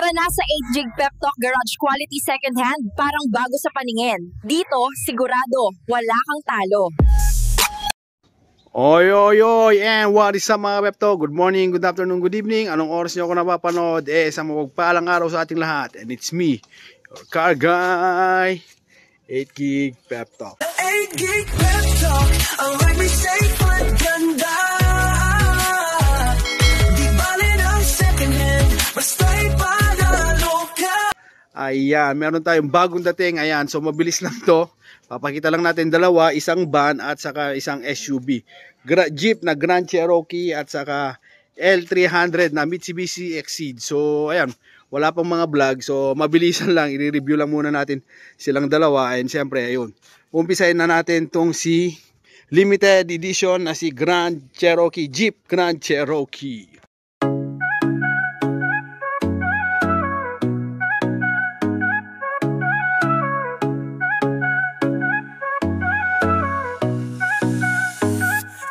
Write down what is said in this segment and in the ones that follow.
ka na sa 8 Gig Pep Talk Garage Quality Second Hand, parang bago sa paningin. Dito, sigurado, wala kang talo. Oy, oy, oy, and what is up mga Pep Talk? Good morning, good afternoon, good evening. Anong oras nyo ako napapanood? Isang mapagpaalang araw sa ating lahat. And it's me, your car guy, 8 Gig Pep Talk. 8 Gig Pep Talk, ang like me safe at ganda. Di bali ng second hand, basta'y panalo ka. Ayan, meron tayong bagong dating. Ayan, so mabilis lang to. Papakita lang natin dalawa, isang van at saka isang SUV. Jeep na Grand Cherokee at saka L300 na Mitsubishi Exceed. So, ayan, wala pang mga vlog. So, mabilisan lang, i-review lang muna natin silang dalawa. And siyempre, ayun, umpisahin na natin tong si limited edition na si Grand Cherokee, Jeep Grand Cherokee.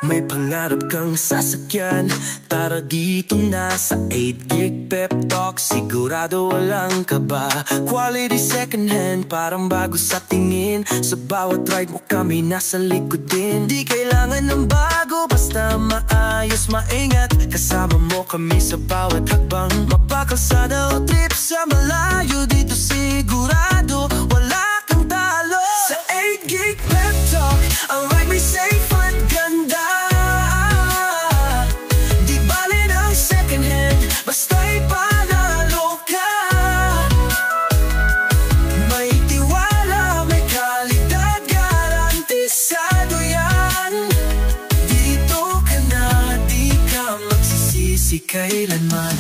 May pangarap kang sasakyan, tara dito na sa 8 Gig Pep Talk. Sigurado walang kaba, quality second hand, parang bago sa tingin. Sa bawat ride mo kami nasa likod din. Di kailangan ng bago, basta maayos, maingat. Kasama mo kami sa bawat hakbang. Mapakalsada o trip sa malayo, dito sigurado wala kang talo. Sa 8 Gig Pep Talk, ang ride may safe at ganda. Basta'y panalo ka. May tiwala, may kalidad, garantisado yan. Dito ka na, di ka magsisisi kailanman.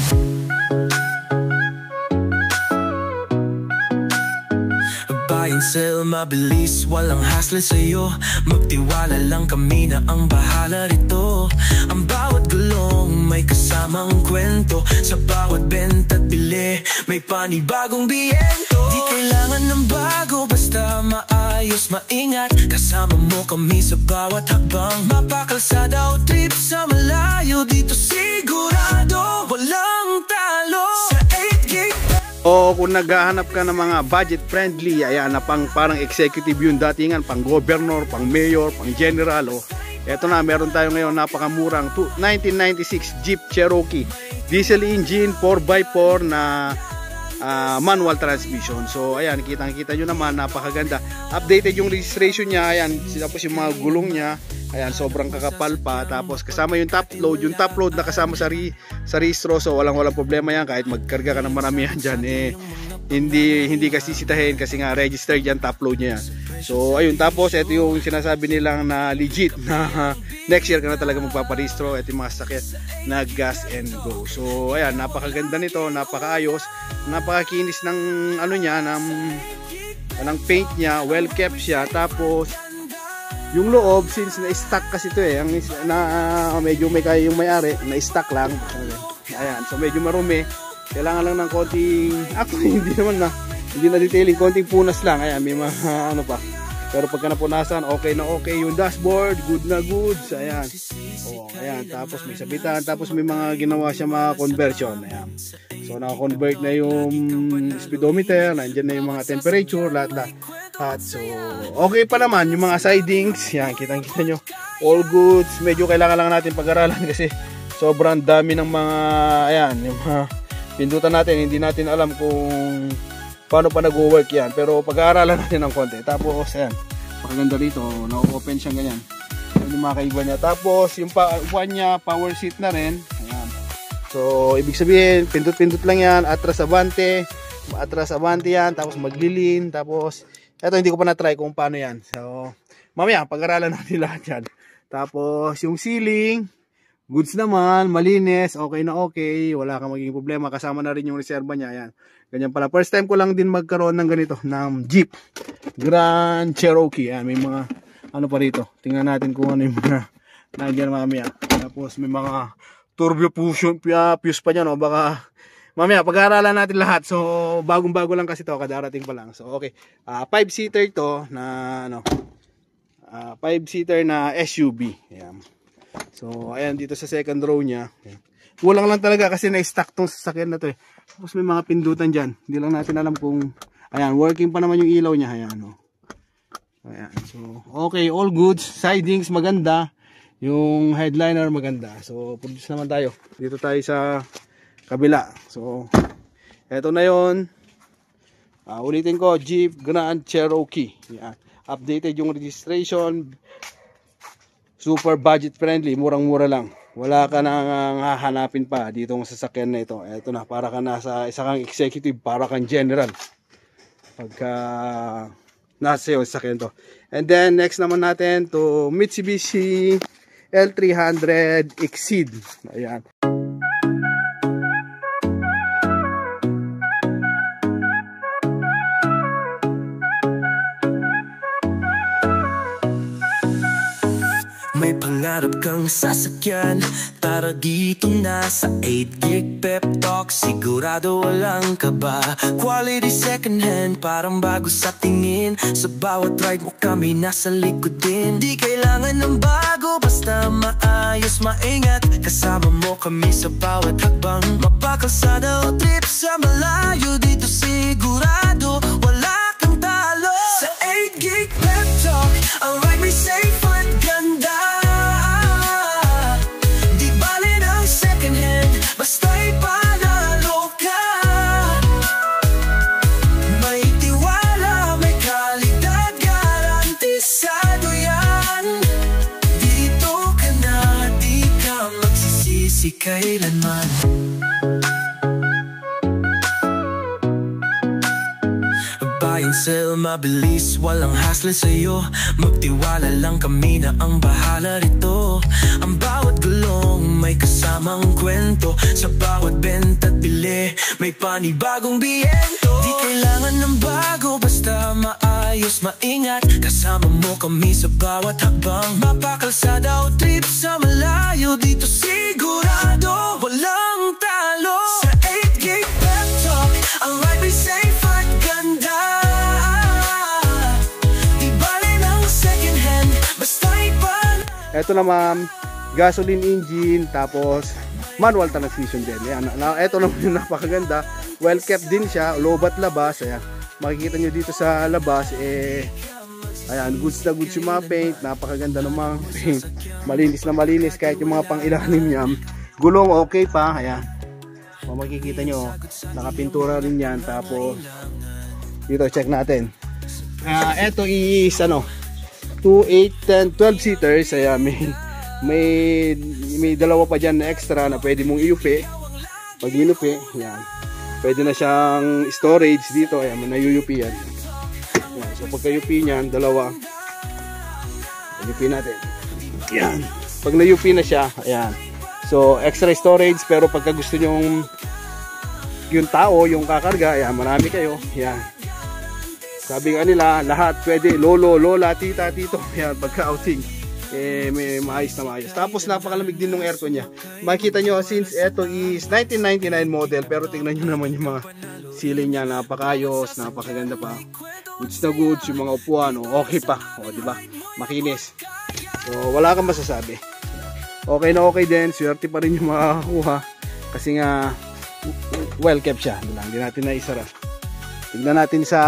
Buy and sell, mabilis, walang hassle sa'yo. Magtiwala lang kami na ang bahala rito. Ang bawat gulong may kasamang kwento. Sa bawat benta at bili, may panibagong biyento. Di kailangan ng bago, basta maayos, maingat. Kasama mo kami sa bawat hakbang. Mapakalsada o trip sa malayo, dito sigurado walang talo. Sa 8 Gig. O kung naghahanap ka ng mga budget friendly, ayan na parang executive yung datingan, pang governor, pang mayor, pang general. O eto na, meron tayo ngayon napakamurang 1996 Jeep Cherokee diesel engine 4x4 na manual transmission. So ayan, kitang-kita nyo naman, napakaganda. Updated yung registration niya, ayan, tapos yung mga gulong niya, ayan, sobrang kakapal pa. Tapos kasama yung top load na kasama sa rehistro. So walang problema yan, kahit magkarga ka ng maramihan dyan, hindi kasi sisitahin kasi nga registered yan, top load niya yan. So ayun, tapos ito yung sinasabi nilang na legit na next year ka na talaga magpaparehistro. Ito yung mga sakit na gas and go. So ayan, napakaganda nito, napakaayos, napakakinis ng ano niya, ng paint niya, well kept siya. Tapos yung loob, since na-stock kasi ito medyo may kaya yung may-ari, na-stock lang. Ayan, so medyo marumi. Kailangan lang ng konting, actually hindi na detailing, konting punas lang. Ayan, may mga ano pa. Pero pagka napunasan, okay na okay yung dashboard, good na goods. Ayan. Oh, ayan, tapos may sabitan, tapos may mga ginawa siya mga conversion. Ayan. So naka-convert na yung speedometer, nandiyan na yung mga temperature, lahat. So okay pa naman yung mga sidings. Yan, kitang-kita nyo. All goods. Medyo kailangan lang natin pag-aralan kasi sobrang dami ng mga, ayan, yung mga pindutan natin. Hindi natin alam kung paano pa nag-work yan. Pero pag-aaralan natin ng konti. Tapos, ayan, pakaganda rito. Na-open siyang ganyan. Ayan yung mga kaiba niya. Tapos, yung upuan niya, power seat na rin. Ayan. So, ibig sabihin, pindot-pindot lang yan. Atras abante yan. Tapos, maglilin. Tapos, eto, hindi ko pa na-try kung paano yan. So, mamaya, pag-aralan natin lahat yan. Tapos, yung ceiling, goods naman, malinis, okay na okay. Wala kang magiging problema. Kasama na rin yung reserva niya. Ayan. Ganyan pala. First time ko lang din magkaroon ng ganito, ng Jeep Grand Cherokee. Ayan, may mga ano pa rito. Tingnan natin kung ano yung mga nandiyan mamaya. Tapos may mga turbo fuse pa dyan. Baka mamaya pag-aaralan natin lahat. So bagong-bago lang kasi to, kadarating pa lang. So okay. 5-seater ito na 5-seater na SUV. Ayan. So ayan, dito sa second row niya. Ayan. Kulang lang talaga kasi na-stack tong sasakyan na to eh. Tapos may mga pindutan dyan. Hindi lang natin alam kung, ayan, working pa naman yung ilaw niya. Ayan, oh. Ayan, so, okay, all goods. Sidings maganda. Yung headliner maganda. So, produce naman tayo. Dito tayo sa kabila. So, eto na yun. Ulitin ko, Jeep Grand Cherokee. Ayan. Updated yung registration. Super budget friendly. Murang-mura lang. Wala ka nang hahanapin pa dito ng sasakyan na ito. Ito na, para ka nasa isa kang executive, para kang general. Pagka nasa yung sasakyan to. And then, next naman natin to Mitsubishi L300 Exceed. Ayan. May pangarap kang sasakyan, tara dito na sa 8 Gig Pep Talk. Sigurado walang kaba, quality second hand, parang bago sa tingin. Sa bawat ride mo kami nasa likod din. Di kailangan ng bago, basta maayos, maingat. Kasama mo kami sa bawat hakbang. Mapakalsada o trip sa malayo, dito sigurado wala kang talo. Sa 8 Gig Pep Talk, ang ride may safe at ganda. Basta'y panalo ka. May tiwala, may kalidad, garantisado yan. Dito ka na, di ka magsisisi kailanman. Buy and sell, mabilis, walang hassle sa'yo. Magtiwala lang kami na ang bahala rito. Ang bawat gulong may kasamang kwento. Sa bawat benta't bili, may panibagong biyento. Di kailangan ng bago, basta maayos, maingat. Kasama mo kami sa bawat hakbang. Mapakalsada o trip sa malayo, dito sigurado walang talo. Sa 8 Gig Pep Talk, ang ride may safe at ganda. Di bale ng second hand, basta'y Ito naman, gasoline engine, tapos manual transmission din. Ayan, ito naman yung napakaganda. Well kept din siya, loob at labas. Ayan, makikita nyo dito sa labas, ayan, goods na goods yung mga paint. Napakaganda ng mga paint. Malinis na malinis kahit yung mga pang ilalim niya. Gulong okay pa, ayan. Makikita nyo, nakapintura rin yan. Tapos, dito check natin. Ito is, 2, 8, 10, 12 seaters. Ayan, may dalawa pa dyan na extra na pwede mong iupi. Pag inupi, yan, pwede na siyang storage dito. Ayan, may nayuyupi yan. Yan, so pagka yupi nyan, dalawa, yupi natin. Yan, pag nayupi na siya, ayan, so extra storage. Pero pagka gusto nyong yung tao, yung kakarga, ayan, marami kayo. Yan, sabi nga nila, lahat pwede, lolo, lola, tita, tito. Ayan, pagka outing, may maayos na maayos. Tapos napakalamig din ng aircon niya. Makikita nyo, since ito is 1999 model, pero tingnan nyo naman yung mga ceiling niya, napakayos, napakaganda pa. Goods na goods, yung mga upuan, okay pa. O, diba? Makinis. So, wala kang masasabi. Okay na okay din, swerte pa rin yung makakakuha. Kasi nga, well kept siya. Hindi natin na isara. Tingnan natin sa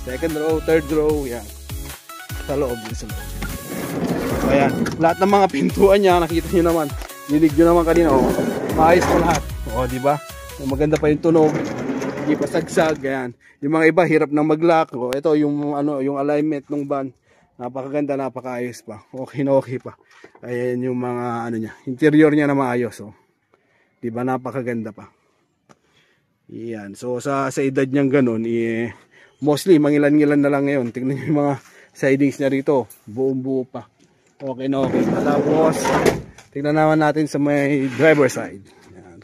second row, third row, yan. Sa loob. So, ayan, lahat ng mga pintuan niya, nakita nyo naman, dinig nyo naman kanina, maayos po lahat. Diba? Maganda pa yung tunog, hindi pa sagsag, ayan. Yung mga iba, hirap nang mag-lock. Ito, yung alignment ng van, napakaganda, napakaayos pa. Okay na okay pa. Ayan yung mga, niya, interior niya na maayos, diba, napakaganda pa. Yan. So, sa edad niyang ganun, mostly, mangilan-ngilan na lang ngayon. Tingnan nyo yung mga sidings niya rito, buong buo pa. Okay na okay. Tapos, tingnan naman natin sa may driver side. Ayan.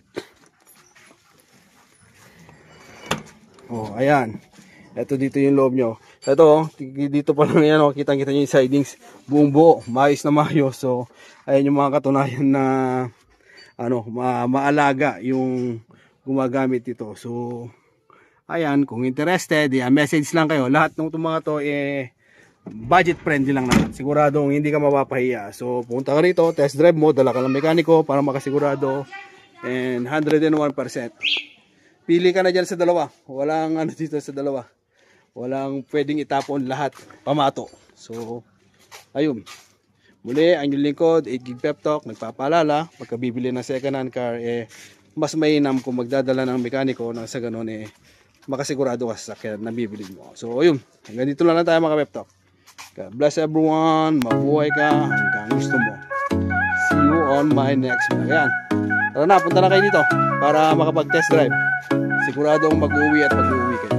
Ayan. Ito dito yung loob nyo. Ito, dito pa lang yan, kitang-kita nyo yung sidings, buong buo, maayos na maayos. So, ayan yung mga katunayan na, maalaga yung gumagamit ito. So, ayan, kung interested, message lang kayo. Lahat ng mga to, budget friendly lang naman. Siguradong hindi ka mapapahiya. So punta ka rito, test drive mo, dala ka ng mekaniko para makasigurado. And 101%. Pili ka na dyan sa dalawa. Walang ano dito sa dalawa. Walang pwedeng itapon, lahat pamato. So ayun. Muli, ang yung lingkod, 8GB Pep Talk, nagpapaalala, pagka bibili ng second hand car, mas mainam kung magdadala ng mekaniko na sa ganun, makasigurado ka sa sakyan na bibili mo. So, ayun, hanggang dito lang tayo mga Pep Talk. God bless everyone, mabuhay ka hanggang gusto mo. See you on my next vlog. Ayan, tara na, punta na kayo dito para makapag-test drive. Siguradong mag-uwi at mag-uwi kayo.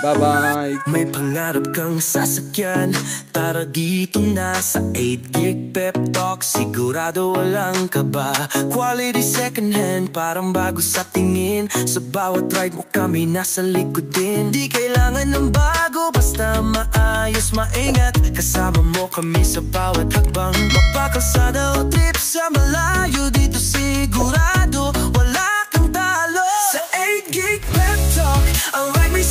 Bye-bye! May pangarap kang sasakyan, tara dito na sa 8GB Pep Talk. Sigurado walang kaba, quality second hand, parang bago sa tingin. Sa bawat ride mo kami nasa likod din. Di kailangan ng bago, basta maayos, maingat. Kasama mo kami sa bawat hakbang. Mapakalsada o trip sa malayo, dito sigurado wala kang talo. Sa 8GB Pep Talk, ang ride may